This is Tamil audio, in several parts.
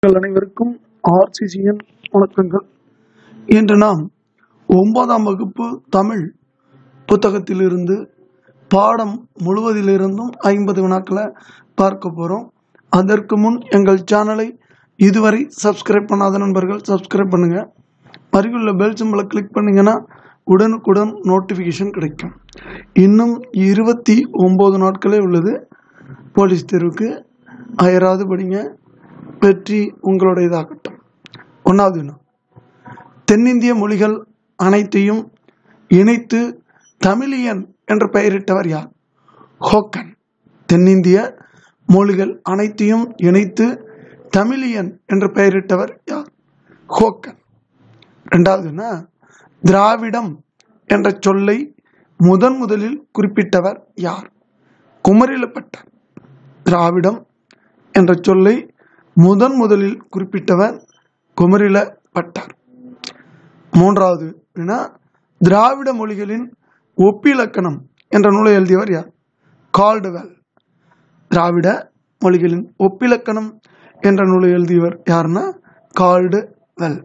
அனைவருக்கும் ஆர்சிசியின் வணக்கங்கள். இன்று நாம் 9ஆம் வகுப்பு தமிழ் புத்தகத்திலிருந்து பாடம் முழுவதிலிருந்தும் 50 வினாக்களை பார்க்க போகிறோம். அதற்கு முன் எங்கள் சேனலை இதுவரை சப்ஸ்கிரைப் பண்ணாத நண்பர்கள் சப்ஸ்கிரைப் பண்ணுங்கள். அருகிலுள்ள பெல் சிம்பலை கிளிக் பண்ணிங்கன்னா உடனுக்குடன் நோட்டிஃபிகேஷன் கிடைக்கும். இன்னும் 29 நாட்களே உள்ளது போலீஸ் தேர்வுக்கு. அயராது படிங்க, வெற்றி உங்களுடையதாகட்டும். 1வது வினா, தென்னிந்திய மொழிகள் அனைத்தையும் இணைத்து தமிழியன் என்ற பெயரிட்டவர் யார்? ஹோக்கன். தென்னிந்திய மொழிகள் அனைத்தையும் இணைத்து தமிழியன் என்ற பெயரிட்டவர் யார்? ஹோக்கன். 2வது வினா, திராவிடம் என்ற சொல்லை முதலில் குறிப்பிட்டவர் யார்? குமரிலப்பட்டர். திராவிடம் என்ற சொல்லை முதலில் குறிப்பிட்டவர் குமரிலப்பட்டர். 3வது வினா, திராவிட மொழிகளின் ஒப்பிலக்கணம் என்ற நூலை எழுதியவர் யார்? கால்டுவெல். திராவிட மொழிகளின் ஒப்பிலக்கணம் என்ற நூலை எழுதியவர் யாருன்னா கால்டுவெல்.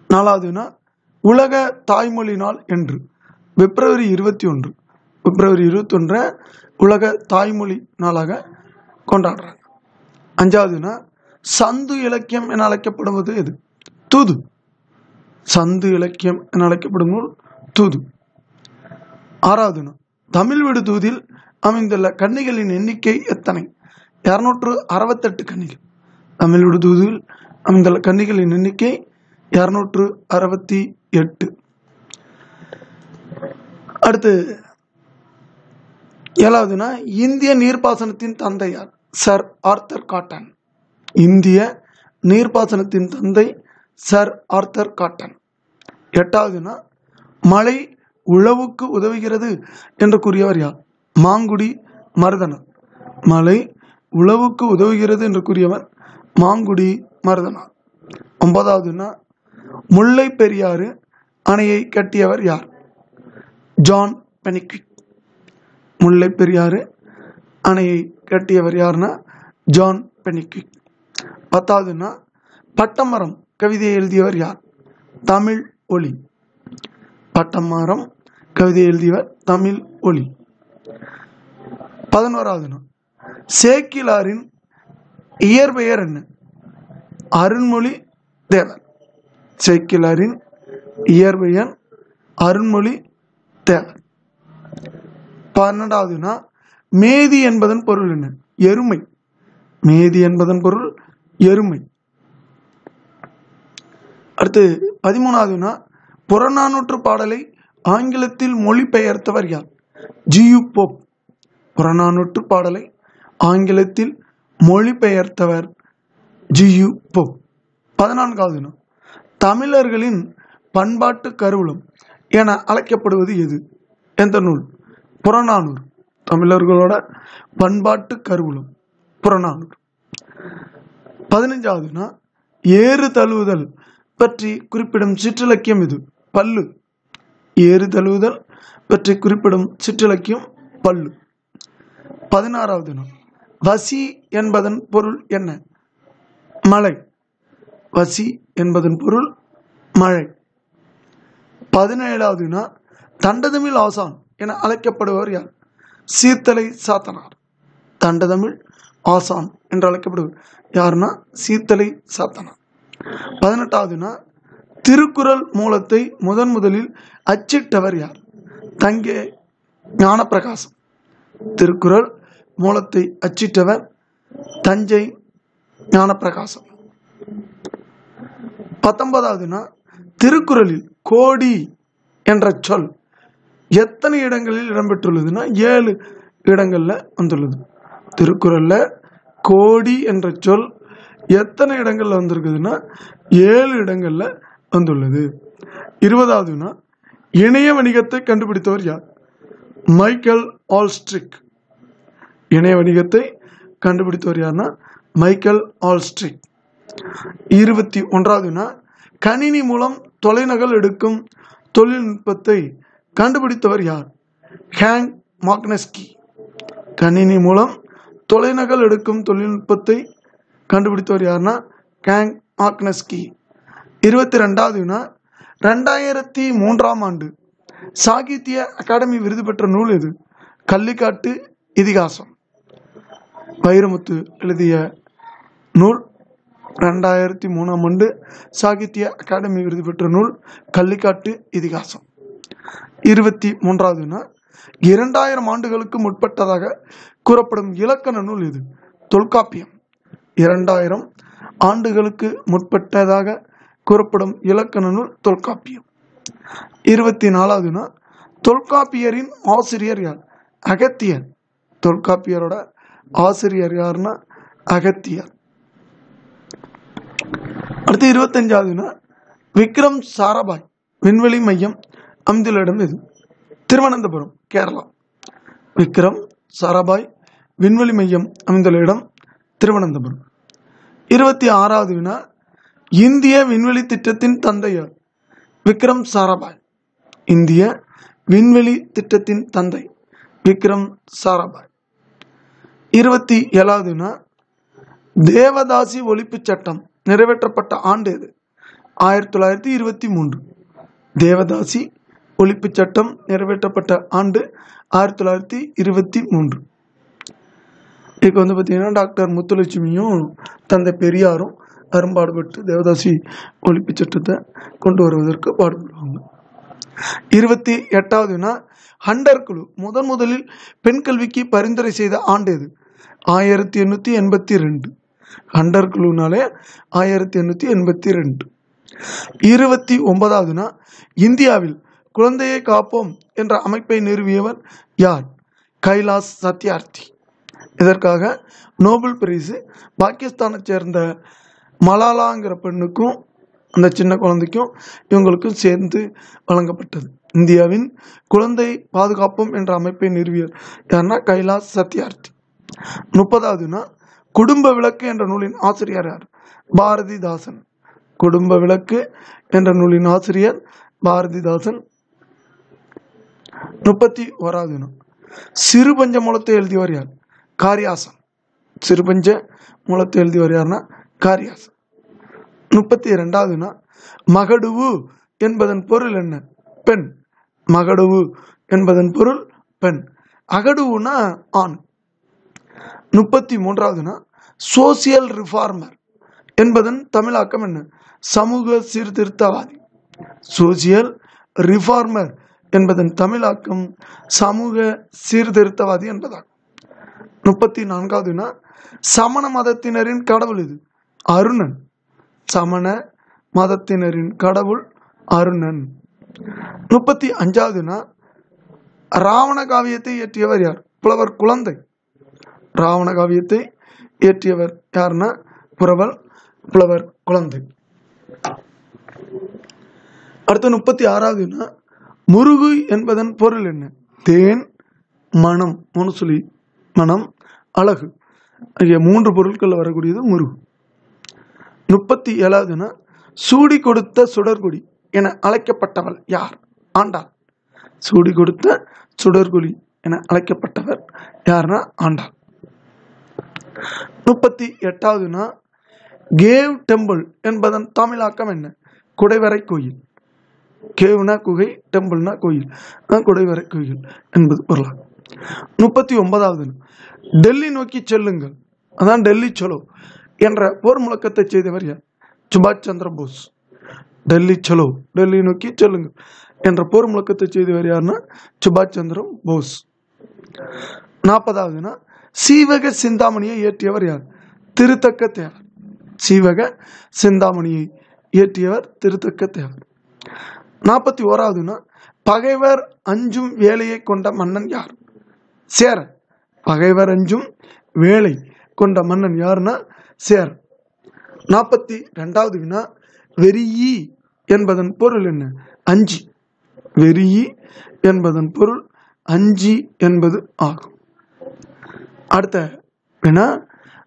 4வது வினா, உலக தாய்மொழி நாள் என்று பிப்ரவரி 21 உலக தாய்மொழி நாளாக கொண்டாடுறாங்க. 5வது வினா, சந்து இலக்கியம் என அழைக்கப்படுவது எது? தூது. சந்து இலக்கியம் என அழைக்கப்படும் நூல் தூது. 6வது வினா, தமிழ் விடு தூதில் அமைந்துள்ள கன்னிகளின் எண்ணிக்கை எத்தனை? 268 கன்னிகள். தமிழ் விடு தூதில் அமைந்துள்ள கன்னிகளின் எண்ணிக்கை 268. அடுத்து 7வது வினா, இந்திய நீர்ப்பாசனத்தின் தந்தை யார்? Sir Arthur cotton. இந்திய நீர்ப்பாசனத்தின் தந்தை சர் ஆர்தர் காட்டன். 8வது வினா, மழை உழவுக்கு உதவுகிறது என்று கூறியவர் யார்? மாங்குடி மருதனார். மழை உழவுக்கு உதவுகிறது என்று கூறியவர் மாங்குடி மருதனார். 9வது வினா, முல்லை பெரியாறு அணையை கட்டியவர் யார்? John Pennycuick. முல்லை பெரியாறு அணையை கட்டியவர் யாருன்னா ஜான் பெனிக்விக். 10வது வினா, பட்டமரம் கவிதையை எழுதியவர் யார்? தமிழ் ஒளி. பட்டமரம் கவிதையை எழுதியவர் தமிழ் ஒளி. 11வது வினா, சேக்கிலாரின் இயற்பெயர் என்ன? அருண்மொழி தேவர். சேக்கிலாரின் இயற்பெயர் அருண்மொழி தேவர். 12வது வினா, மேதி என்பதன் பொருள் என்ன? எருமை. மேதி என்பதன் பொருள் எருமை. அடுத்து 13வது வினா, புறநானூற்று பாடலை ஆங்கிலத்தில் மொழிபெயர்த்தவர் யார்? G U Pope. புறநானூற்று பாடலை ஆங்கிலத்தில் மொழிபெயர்த்தவர் ஜியு போப். 14வது வினா, தமிழர்களின் பண்பாட்டு கருவூலம் என அழைக்கப்படுவது எது? எந்த நூல்? புறநானூறு. தமிழர்களோட பண்பாட்டு கருவூலம் புறநானூறு. 15வது வினா, ஏறு தழுவுதல் பற்றி குறிப்பிடும் சிற்றிலக்கியம் எது? பல்லு. ஏறு தழுவுதல் பற்றி குறிப்பிடும் சிற்றிலக்கியம் பல்லு. 16வது வினா, வசி என்பதன் பொருள் என்ன? மழை. வசி என்பதன் பொருள் மழை. 17வது வினா, தண்டதமிழ் ஆசான் என அழைக்கப்படுபவர் யார்? சீர்த்தலை சாத்தனார். தண்டதமிழ் ஆசான் என்று அழைக்கப்படுவர் யாருன்னா சீர்த்தலை சாத்தனார். 18வது வினா, திருக்குறள் மூலத்தை முதலில் அச்சிட்டவர் யார்? தங்கே ஞானப்பிரகாசம். திருக்குறள் மூலத்தை அச்சிட்டவர் தஞ்சை ஞானப்பிரகாசம். 19வது வினா, திருக்குறளில் கோடி என்ற சொல் எத்தனை இடங்களில் இடம்பெற்றுள்ளதுன்னா 7 இடங்கள்ல வந்துள்ளது. திருக்குறள்ல கோடி என்ற சொல் எத்தனை இடங்கள்ல வந்திருக்குதுன்னா 7 இடங்கள்ல வந்துள்ளது. 20வது வினா, இணைய வணிகத்தை கண்டுபிடித்தவர் யார்? மைக்கேல் ஆல்ஸ்ட்ரிக். இணைய வணிகத்தை கண்டுபிடித்தவர் யாருன்னா மைக்கேல் ஆல்ஸ்ட்ரிக். 21வது வினா, கணினி மூலம் தொலைநகல் எடுக்கும் தொழில்நுட்பத்தை கண்டுபிடித்தவர் யார்? ஹேங் மாக்னஸ்கி. கணினி மூலம் தொலைநகல் எடுக்கும் தொழில்நுட்பத்தை கண்டுபிடித்தவர் யாருன்னா கேங் மாக்னஸ்கி. 22வது வினா, 2003ஆம் ஆண்டு சாகித்ய அகாடமி விருது பெற்ற நூல் எது? கள்ளிக்காட்டு இதிகாசம். வைரமுத்து எழுதிய நூல். 2003ஆம் ஆண்டு சாகித்ய அகாடமி விருது பெற்ற நூல் கள்ளிக்காட்டு இதிகாசம். 23வது வினா, 2000 ஆண்டுகளுக்கு முற்பட்டதாக கூறப்படும் இலக்கண நூல் எது? தொல்காப்பியம். 2000 ஆண்டுகளுக்கு முற்பட்டதாக கூறப்படும் இலக்கண நூல் தொல்காப்பியம். 24வது வினா, தொல்காப்பியரின் ஆசிரியர் யார்? அகத்தியர். தொல்காப்பியரோட ஆசிரியர் யாருன்னா அகத்தியர். அடுத்து 25வது வினா, விக்ரம் சாராபாய் விண்வெளி மையம் அமைந்துள்ள இடம் எது? திருவனந்தபுரம், கேரளா. விக்ரம் சாராபாய் விண்வெளி மையம் அமைந்துள்ள இடம் திருவனந்தபுரம். 26வது வினா, இந்திய விண்வெளி திட்டத்தின் தந்தையார்? விக்ரம் சாராபாய். இந்திய விண்வெளி திட்டத்தின் தந்தை விக்ரம் சாராபாய். 27வது வினா, தேவதாசி ஒழிப்பு சட்டம் நிறைவேற்றப்பட்ட ஆண்டு எது? 1923. தேவதாசி ஒழிப்பு சட்டம் நிறைவேற்றப்பட்ட ஆண்டு 1923. இதுக்கு பார்த்தீங்கன்னா டாக்டர் முத்துலட்சுமியும் தந்தை பெரியாரும் அரும்பாடுபட்டு தேவதாசி ஒழிப்பு சட்டத்தை கொண்டு வருவதற்கு பாடுபடுவாங்க. 28வது வினா, ஹண்டர் குழு முதலில் பெண் கல்விக்கு பரிந்துரை செய்த ஆண்டு எது? 1882. ஹண்டர் குழுனாலே 1882. 29வது வினா, இந்தியாவில் குழந்தையை காப்போம் என்ற அமைப்பை நிறுவியவர் யார்? கைலாஷ் சத்யார்த்தி. இதற்காக நோபல் பரிசு பாகிஸ்தானை சேர்ந்த மலாலாங்கிற பெண்ணுக்கும் அந்த சின்ன குழந்தைக்கும் இவங்களுக்கும் சேர்ந்து வழங்கப்பட்டது. இந்தியாவின் குழந்தை பாதுகாப்போம் என்ற அமைப்பை நிறுவியவர் யாருன்னா கைலாஷ் சத்யார்த்தி. 30வது வினா, குடும்ப விளக்கு என்ற நூலின் ஆசிரியர் யார்? பாரதிதாசன். குடும்ப விளக்கு என்ற நூலின் ஆசிரியர் பாரதிதாசன். 31வது வினா, சிறுபஞ்ச மூலத்தை எழுதியவர் யார்? காரியாசன். சிறுபஞ்ச மூலத்தை எழுதியவர் யாருன்னா காரியாசன். 32வது வினா, மகடுவு என்பதன் பொருள் என்ன? பெண். மகடுவு என்பதன் பொருள் பெண். அகடுவுனா ஆண். 33வது வினா, சோசியல் ரிஃபார்மர் என்பதன் தமிழாக்கம் என்ன? சமூக சீர்திருத்தவாதி. சோசியல் ரிஃபார்மர் என்பதன் தமிழாக்கம் சமூக சீர்திருத்தவாதி என்பதாகும். 34வது வினா, சமண மதத்தினரின் கடவுள் எது? அருணன். சமண மதத்தினரின் கடவுள் அருணன். 35வது வினா, ராவண காவியத்தை இயற்றியவர் யார்? புலவர் குழந்தை. ராவண காவியத்தை இயற்றியவர் யாருன்னா புலவர் குழந்தை. அடுத்து 36வது வினா, முருகு என்பதன் பொருள் என்ன? தேன், மனம். முனுசுலி மனம், அழகு ஆகிய 3 பொருட்கள் வரக்கூடியது முருகு. 37வது வினா, சூடி கொடுத்த சுடர்கொடி என அழைக்கப்பட்டவள் யார்? ஆண்டாள். சூடி கொடுத்த சுடர்கொடி என அழைக்கப்பட்டவர் யாருன்னா ஆண்டாள். 38வது வினா, கேவ் டெம்பிள் என்பதன் தமிழாக்கம் என்ன? குடைவரை கோயில். கேவ்னா குகை, டெம்பிள்னா கோயில், குடைவரை கோயில் என்பது பொருளாகும். 39வது வினா, டெல்லி நோக்கி செல்லுங்கள், அதான் டெல்லி சலோ என்ற போர் முழக்கத்தை செய்தவர் யார்? சுபாஷ் சந்திர போஸ். டெல்லி சலோ, டெல்லி நோக்கி செல்லுங்கள் என்ற போர் முழக்கத்தை செய்தவர் யாருன்னா சுபாஷ் சந்திர போஸ். 40வது வினா, சீவக சிந்தாமணியை இயற்றியவர் யார்? திருத்தக்க தேவர். சீவக சிந்தாமணியை இயற்றியவர் திருத்தக்க தேவர். 41வது வினா, பகைவர் அஞ்சும் வேலையை கொண்ட மன்னன் யார்? சேரன். பகைவர் அஞ்சும் வேலை கொண்ட மன்னன் யாருன்னா சேரன். 42வது வினா, வெறியி என்பதன் பொருள் என்ன? அஞ்சி. வெறியி என்பதன் பொருள் அஞ்சி என்பது ஆகும். அடுத்த வினா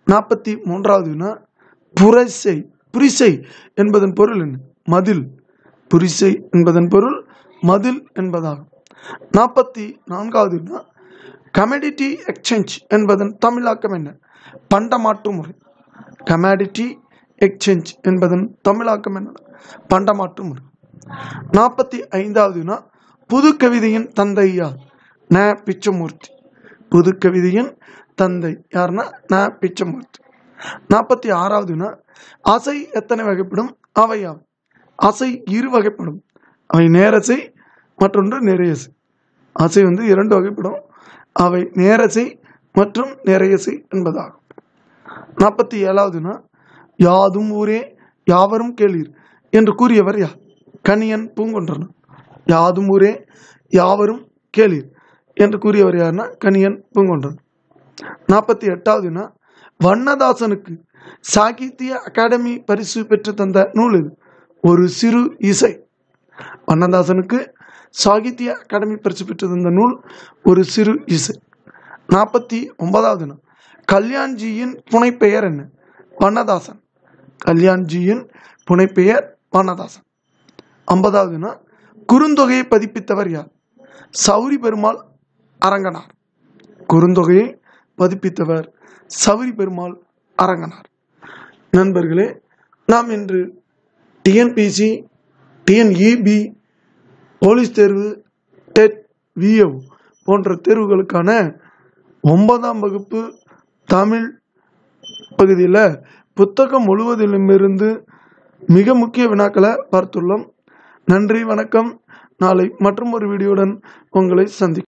43வது வினா, புரிசை என்பதன் பொருள் என்ன? மதில். புரிசை என்பதன் பொருள் மதில் என்பதாகும். 44வது வினா, கமோடிட்டி எக்ஸ்சேஞ்ச் என்பதன் தமிழாக்கம் என்ன? பண்டமாற்று முறை. கமாடிட்டி எக்ஸ்சேஞ்ச் என்பதன் தமிழாக்கம் என்ன? பண்டமாற்று முறை. 45வது வினா புது கவிதையின் தந்தை யார்? ந. பிச்சமூர்த்தி. புது கவிதையின் தந்தை யாருன்னா ந. பிச்சமூர்த்தி. 46வது வினா அசை எத்தனை வகைப்படும்? அவையாம். அசை இரு வகைப்படும். அவை நேரசை, மற்றொன்று நிறையசை. அசை 2 வகைப்படும். அவை நேரசை மற்றும் நிறையசை என்பதாகும். 47வது வினா யாதும் ஊரே யாவரும் கேளீர் என்று கூறியவர் யார்? கணியன் பூங்குன்றனார். யாதும் ஊரே யாவரும் கேளீர் என்று கூறியவர் யாருன்னா கணியன் பூங்குன்றன். 48வது வினா வண்ணதாசனுக்கு சாகித்ய அகாடமி பரிசு பெற்று தந்த நூல் இது? ஒரு சிறு இசை. வண்ணதாசனுக்கு சாகித்ய அகாடமி பரிசு பெற்று தந்த நூல் ஒரு சிறு இசை. 49வது வினா கல்யாண்ஜியின் புனைப்பெயர் என்ன? வண்ணதாசன். கல்யாண்ஜியின் புனைப்பெயர் வண்ணதாசன். 50வது வினா குறுந்தொகையை பதிப்பித்தவர் யார்? சௌரி பெருமாள் அரங்கனார். குறுந்தொகையை பதிப்பித்தவர் சௌரி பெருமாள் அரங்கனார். நண்பர்களே, நாம் இன்று டிஎன்பிசி, டிஎன்இபி, போலீஸ் தேர்வு, டெட், விஏஓ போன்ற தேர்வுகளுக்கான 9ஆம் வகுப்பு தமிழ் பகுதியில் புத்தகம் முழுவதிலுமிருந்து மிக முக்கிய வினாக்களை பார்த்துள்ளோம். நன்றி, வணக்கம். நாளை மற்றும் ஒரு வீடியோவுடன் உங்களை சந்திக்கிறேன்.